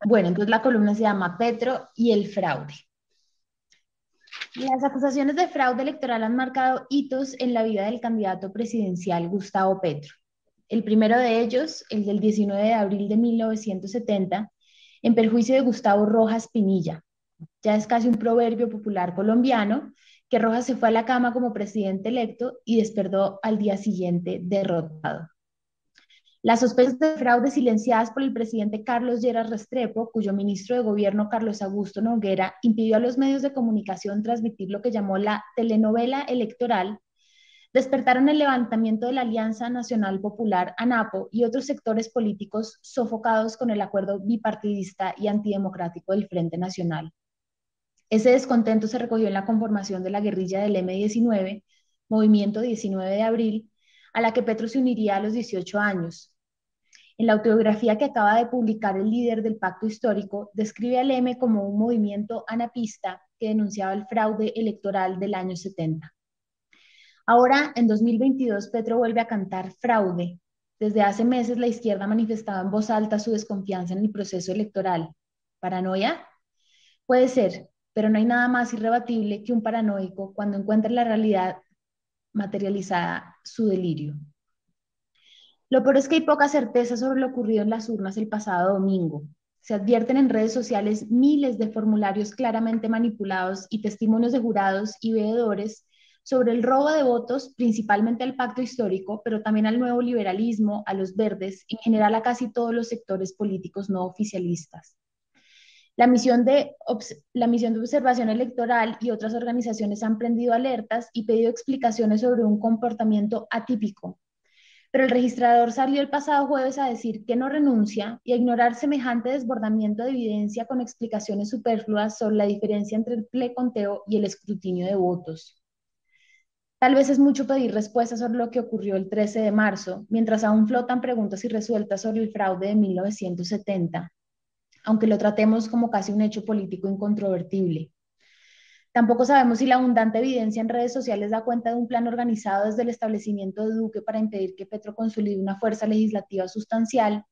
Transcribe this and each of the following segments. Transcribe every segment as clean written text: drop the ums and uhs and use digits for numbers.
Bueno, entonces la columna se llama Petro y el fraude. Las acusaciones de fraude electoral han marcado hitos en la vida del candidato presidencial Gustavo Petro. El primero de ellos, el del 19 de abril de 1970, en perjuicio de Gustavo Rojas Pinilla. Ya es casi un proverbio popular colombiano que Rojas se fue a la cama como presidente electo y despertó al día siguiente derrotado. Las sospechas de fraude silenciadas por el presidente Carlos Lleras Restrepo, cuyo ministro de Gobierno Carlos Augusto Noguera impidió a los medios de comunicación transmitir lo que llamó la telenovela electoral, despertaron el levantamiento de la Alianza Nacional Popular, ANAPO, y otros sectores políticos sofocados con el acuerdo bipartidista y antidemocrático del Frente Nacional. Ese descontento se recogió en la conformación de la guerrilla del M-19, Movimiento 19 de Abril, a la que Petro se uniría a los 18 años. En la autobiografía que acaba de publicar el líder del pacto histórico, describe al M como un movimiento anapista que denunciaba el fraude electoral del año 70. Ahora, en 2022, Petro vuelve a cantar fraude. Desde hace meses la izquierda manifestaba en voz alta su desconfianza en el proceso electoral. ¿Paranoia? Puede ser, pero no hay nada más irrebatible que un paranoico cuando encuentra la realidad materializada su delirio. Lo peor es que hay poca certeza sobre lo ocurrido en las urnas el pasado domingo. Se advierten en redes sociales miles de formularios claramente manipulados y testimonios de jurados y veedores sobre el robo de votos, principalmente al pacto histórico, pero también al nuevo liberalismo, a los verdes, en general a casi todos los sectores políticos no oficialistas. La misión de observación electoral y otras organizaciones han prendido alertas y pedido explicaciones sobre un comportamiento atípico, pero el registrador salió el pasado jueves a decir que no renuncia y a ignorar semejante desbordamiento de evidencia con explicaciones superfluas sobre la diferencia entre el preconteo y el escrutinio de votos. Tal vez es mucho pedir respuestas sobre lo que ocurrió el 13 de marzo, mientras aún flotan preguntas irresueltas sobre el fraude de 1970, aunque lo tratemos como casi un hecho político incontrovertible. Tampoco sabemos si la abundante evidencia en redes sociales da cuenta de un plan organizado desde el establecimiento de Duque para impedir que Petro consolide una fuerza legislativa sustancial,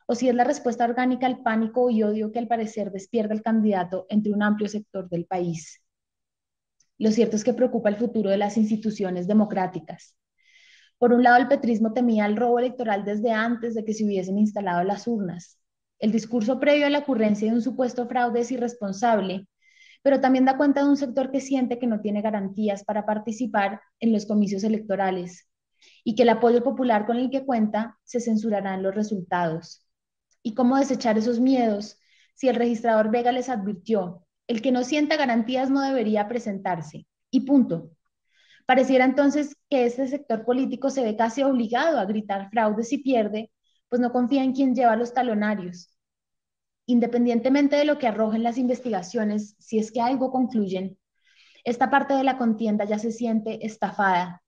o si es la respuesta orgánica al pánico y odio que al parecer despierta el candidato entre un amplio sector del país. Lo cierto es que preocupa el futuro de las instituciones democráticas. Por un lado, el petrismo temía el robo electoral desde antes de que se hubiesen instalado las urnas. El discurso previo a la ocurrencia de un supuesto fraude es irresponsable, pero también da cuenta de un sector que siente que no tiene garantías para participar en los comicios electorales y que el apoyo popular con el que cuenta se censurará en los resultados. ¿Y cómo desechar esos miedos si el registrador Vega les advirtió, el que no sienta garantías no debería presentarse? Y punto. Pareciera entonces que este sector político se ve casi obligado a gritar fraude si pierde, pues no confía en quien lleva los talonarios. Independientemente de lo que arrojen las investigaciones, si es que algo concluyen, esta parte de la contienda ya se siente estafada.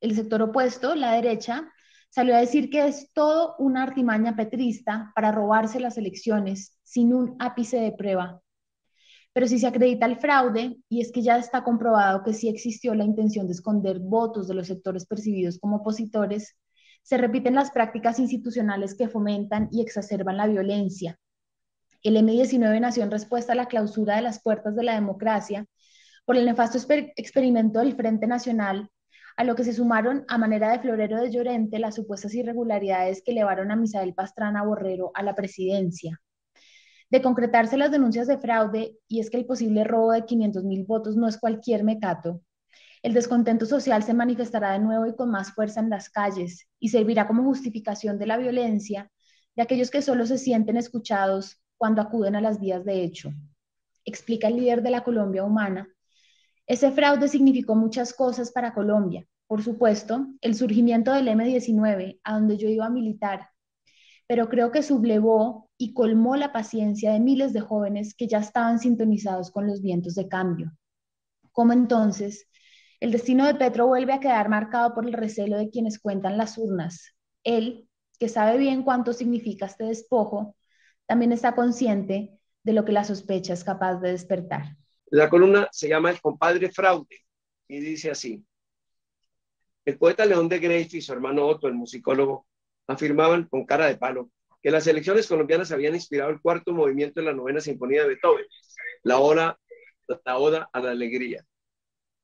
El sector opuesto, la derecha, salió a decir que es todo una artimaña petrista para robarse las elecciones sin un ápice de prueba. Pero si se acredita el fraude, y es que ya está comprobado que sí existió la intención de esconder votos de los sectores percibidos como opositores, se repiten las prácticas institucionales que fomentan y exacerban la violencia. El M-19 nació en respuesta a la clausura de las puertas de la democracia por el nefasto experimento del Frente Nacional, a lo que se sumaron a manera de florero de Llorente las supuestas irregularidades que elevaron a Misael Pastrana Borrero a la presidencia. De concretarse las denuncias de fraude, y es que el posible robo de 500.000 votos no es cualquier mecato, el descontento social se manifestará de nuevo y con más fuerza en las calles y servirá como justificación de la violencia de aquellos que solo se sienten escuchados cuando acuden a las vías de hecho. Explica el líder de la Colombia Humana. Ese fraude significó muchas cosas para Colombia. Por supuesto, el surgimiento del M-19, a donde yo iba a militar, pero creo que sublevó y colmó la paciencia de miles de jóvenes que ya estaban sintonizados con los vientos de cambio. ¿Cómo entonces el destino de Petro vuelve a quedar marcado por el recelo de quienes cuentan las urnas? Él, que sabe bien cuánto significa este despojo, también está consciente de lo que la sospecha es capaz de despertar. La columna se llama El compadre fraude y dice así: el poeta León de Greiff y su hermano Otto, el musicólogo, afirmaban con cara de palo que las elecciones colombianas habían inspirado el cuarto movimiento de la novena sinfonía de Beethoven, la oda a la alegría.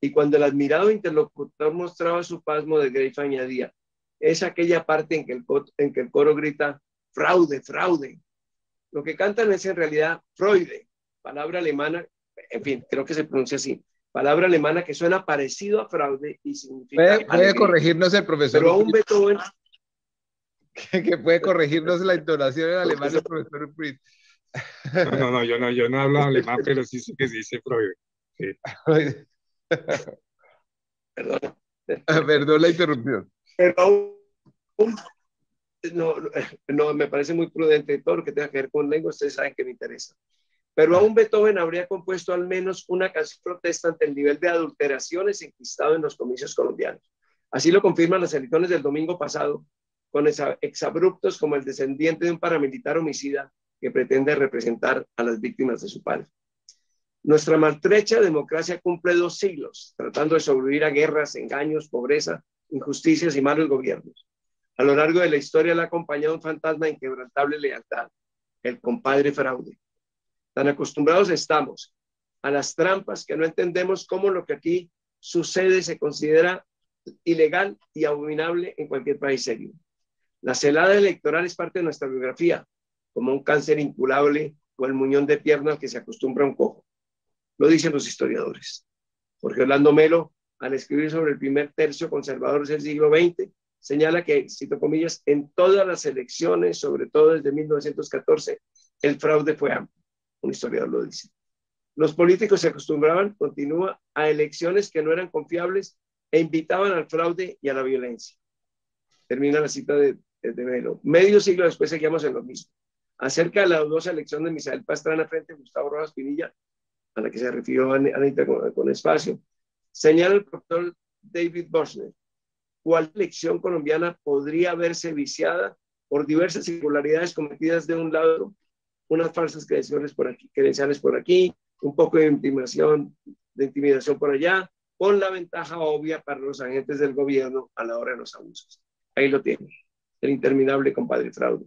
Y cuando el admirado interlocutor mostraba su pasmo, de Greiff añadía: es aquella parte en que el coro grita fraude, fraude. Lo que cantan es en realidad Freude, palabra alemana, en fin, creo que se pronuncia así, palabra alemana que suena parecido a fraude y significa puede corregirnos el profesor. Pero aún Beethoven... que puede corregirnos la entonación en alemán el profesor Uprit. No, yo no hablo alemán, pero sí sé que se dice Freude. Sí. Perdón. Perdón la interrupción. Pero aún, no, me parece muy prudente. Todo lo que tenga que ver con lengua, ustedes saben que me interesa. Pero aún Beethoven habría compuesto al menos una canción protesta ante el nivel de adulteraciones enquistado en los comicios colombianos. Así lo confirman las elecciones del domingo pasado, con exabruptos como el descendiente de un paramilitar homicida que pretende representar a las víctimas de su padre. Nuestra maltrecha democracia cumple 2 siglos tratando de sobrevivir a guerras, engaños, pobreza, injusticias y malos gobiernos. A lo largo de la historia le ha acompañado un fantasma de inquebrantable lealtad, el compadre fraude. Tan acostumbrados estamos a las trampas que no entendemos cómo lo que aquí sucede se considera ilegal y abominable en cualquier país serio. La celada electoral es parte de nuestra biografía, como un cáncer incurable o el muñón de pierna al que se acostumbra un cojo. Lo dicen los historiadores. Jorge Orlando Melo, al escribir sobre el primer tercio conservador del siglo XX, señala que, cito comillas, en todas las elecciones, sobre todo desde 1914, el fraude fue amplio. Un historiador lo dice. Los políticos se acostumbraban, continúa, a elecciones que no eran confiables e invitaban al fraude y a la violencia. Termina la cita de Melo. Medio siglo después seguíamos en lo mismo. Acerca de la dudosa elección de Misael Pastrana frente a Gustavo Rojas Pinilla, a la que se refirió Anita con espacio, señala el profesor David Boschner: ¿cuál elección colombiana podría verse viciada por diversas irregularidades cometidas de un lado, unas falsas credenciales por aquí, un poco de intimidación por allá, con la ventaja obvia para los agentes del gobierno a la hora de los abusos? Ahí lo tienen, el interminable compadre fraude.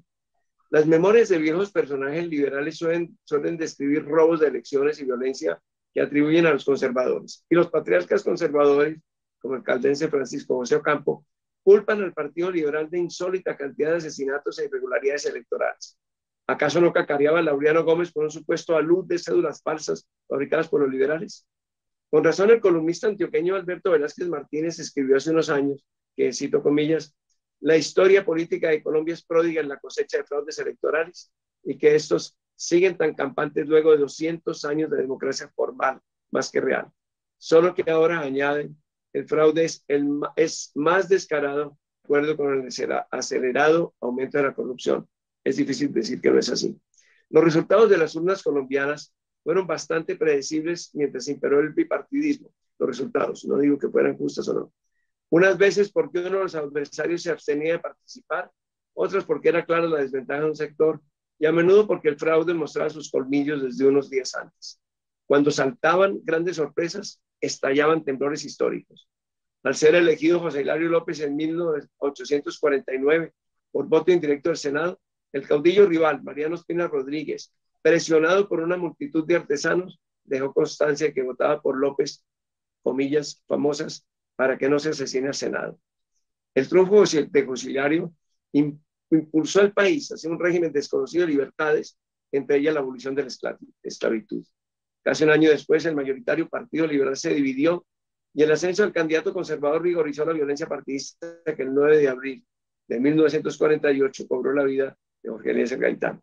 Las memorias de viejos personajes liberales suelen describir robos de elecciones y violencia que atribuyen a los conservadores. Y los patriarcas conservadores, como el caldense Francisco José Ocampo, culpan al Partido Liberal de insólita cantidad de asesinatos e irregularidades electorales. ¿Acaso no cacareaba Laureano Gómez por un supuesto alud de cédulas falsas fabricadas por los liberales? Con razón, el columnista antioqueño Alberto Velázquez Martínez escribió hace unos años que, cito comillas, la historia política de Colombia es pródiga en la cosecha de fraudes electorales y que estos siguen tan campantes luego de 200 años de democracia formal más que real. Solo que ahora añaden, el fraude es más descarado de acuerdo con el acelerado aumento de la corrupción. Es difícil decir que no es así. Los resultados de las urnas colombianas fueron bastante predecibles mientras imperó el bipartidismo. Los resultados, no digo que fueran justos o no. Unas veces porque uno de los adversarios se abstenía de participar, otras porque era clara la desventaja de un sector y a menudo porque el fraude mostraba sus colmillos desde unos días antes. Cuando saltaban grandes sorpresas, estallaban temblores históricos. Al ser elegido José Hilario López en 1849 por voto indirecto del Senado, el caudillo rival, Mariano Espina Rodríguez, presionado por una multitud de artesanos, dejó constancia de que votaba por López, comillas famosas, para que no se asesine al Senado. El triunfo de José Hilario impulsó al país hacia un régimen desconocido de libertades, entre ellas la abolición de la esclavitud. Casi un año después, el mayoritario Partido Liberal se dividió y el ascenso del candidato conservador vigorizó la violencia partidista que el 9 de abril de 1948 cobró la vida de Jorge Eliezer Gaitán.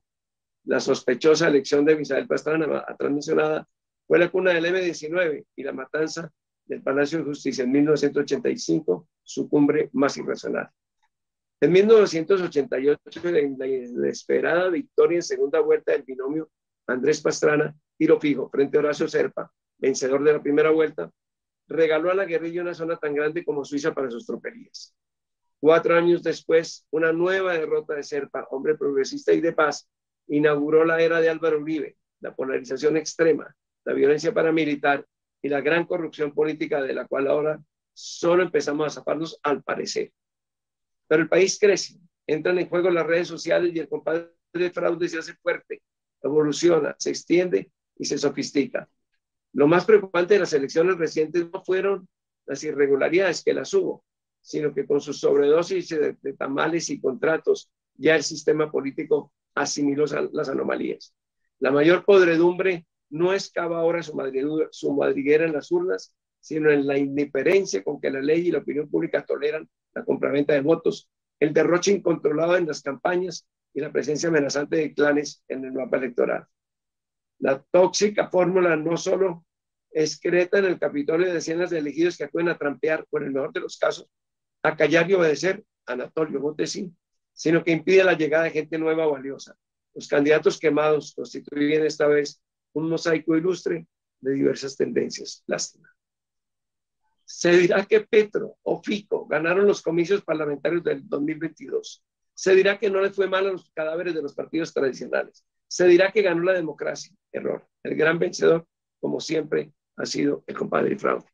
La sospechosa elección de Misael Pastrana, atrás mencionada, fue la cuna del M-19 y la matanza del Palacio de Justicia en 1985, su cumbre más irracional. En 1988, en la inesperada victoria en segunda vuelta del binomio Andrés Pastrana, tiro fijo, frente a Horacio Serpa, vencedor de la primera vuelta, regaló a la guerrilla una zona tan grande como Suiza para sus tropelías. 4 años después, una nueva derrota de Serpa, hombre progresista y de paz, inauguró la era de Álvaro Uribe, la polarización extrema, la violencia paramilitar y la gran corrupción política de la cual ahora solo empezamos a zafarnos al parecer. Pero el país crece Entran en juego las redes sociales y el compadre de fraude se hace fuerte, evoluciona, se extiende y se sofistica. Lo más preocupante de las elecciones recientes no fueron las irregularidades, que las hubo, sino que con sus sobredosis de tamales y contratos, ya el sistema político asimiló las anomalías. La mayor podredumbre no excava ahora su madriguera en las urnas, sino en la indiferencia con que la ley y la opinión pública toleran la compraventa de votos, el derroche incontrolado en las campañas y la presencia amenazante de clanes en el mapa electoral. La tóxica fórmula no solo excreta en el Capitolio de decenas de elegidos que acuden a trampear, o en el mejor de los casos, a callar y obedecer a Anatolio Montesín, sino que impide la llegada de gente nueva o valiosa. Los candidatos quemados constituyen esta vez un mosaico ilustre de diversas tendencias. Lástima. Se dirá que Petro o Fico ganaron los comicios parlamentarios del 2022. Se dirá que no les fue mal a los cadáveres de los partidos tradicionales. Se dirá que ganó la democracia. Error. El gran vencedor, como siempre, ha sido el compadre Fraude.